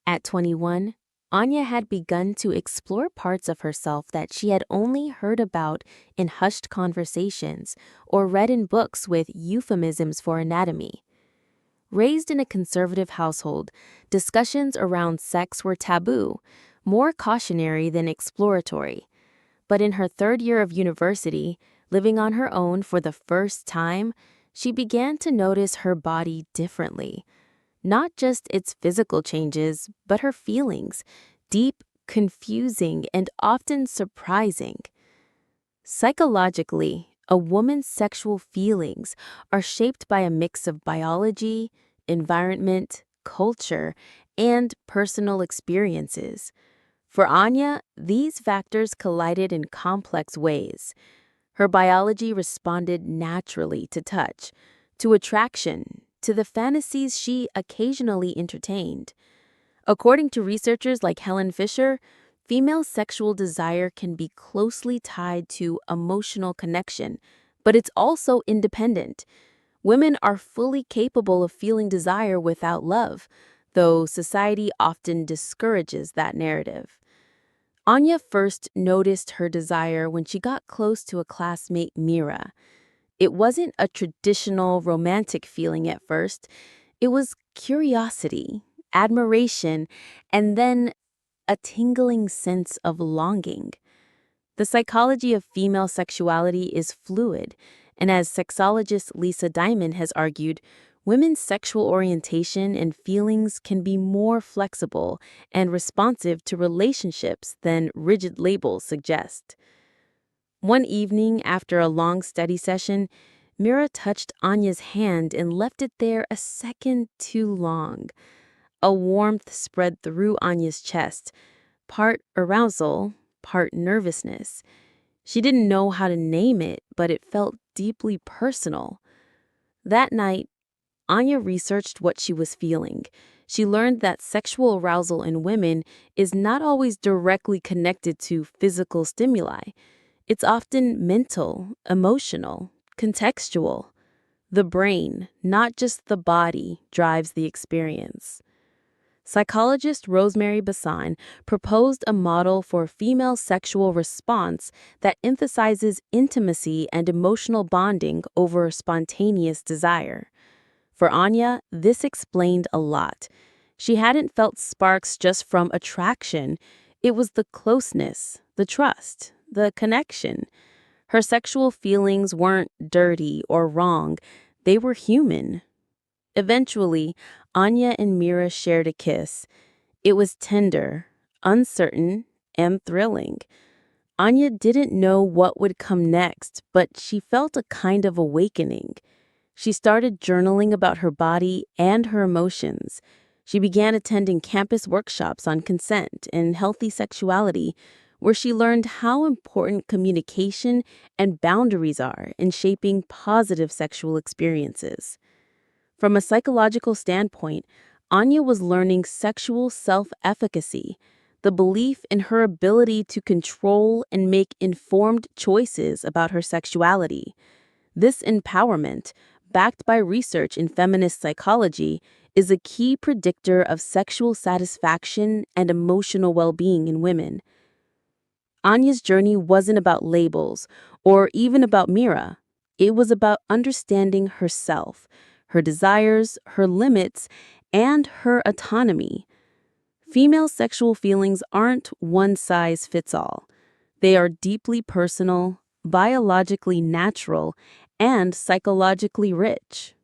At 21, Anya had begun to explore parts of herself that she had only heard about in hushed conversations or read in books with euphemisms for anatomy. Raised in a conservative household, discussions around sex were taboo, more cautionary than exploratory. But in her third year of university, living on her own for the first time, she began to notice her body differently. Not just its physical changes, but her feelings, deep, confusing, and often surprising. Psychologically, a woman's sexual feelings are shaped by a mix of biology, environment, culture, and personal experiences. For Anya, these factors collided in complex ways. Her biology responded naturally to touch, to attraction, to the fantasies she occasionally entertained. According to researchers like Helen Fisher, female sexual desire can be closely tied to emotional connection, but it's also independent. Women are fully capable of feeling desire without love, though society often discourages that narrative. Anya first noticed her desire when she got close to a classmate, Mira. It wasn't a traditional romantic feeling at first. It was curiosity, admiration, and then a tingling sense of longing. The psychology of female sexuality is fluid, and as sexologist Lisa Diamond has argued, women's sexual orientation and feelings can be more flexible and responsive to relationships than rigid labels suggest. One evening after a long study session, Mira touched Anya's hand and left it there a second too long. A warmth spread through Anya's chest, part arousal, part nervousness. She didn't know how to name it, but it felt deeply personal. That night, Anya researched what she was feeling. She learned that sexual arousal in women is not always directly connected to physical stimuli. It's often mental, emotional, contextual. The brain, not just the body, drives the experience. Psychologist Rosemary Bassan proposed a model for female sexual response that emphasizes intimacy and emotional bonding over spontaneous desire. For Anya, this explained a lot. She hadn't felt sparks just from attraction. It was the closeness, the trust, the connection. Her sexual feelings weren't dirty or wrong. They were human. Eventually, Anya and Mira shared a kiss. It was tender, uncertain, and thrilling. Anya didn't know what would come next, but she felt a kind of awakening. She started journaling about her body and her emotions. She began attending campus workshops on consent and healthy sexuality, where she learned how important communication and boundaries are in shaping positive sexual experiences. From a psychological standpoint, Anya was learning sexual self-efficacy, the belief in her ability to control and make informed choices about her sexuality. This empowerment, backed by research in feminist psychology, is a key predictor of sexual satisfaction and emotional well-being in women. Anya's journey wasn't about labels or even about Mira. It was about understanding herself, her desires, her limits, and her autonomy. Female sexual feelings aren't one size fits all. They are deeply personal, biologically natural, and psychologically rich.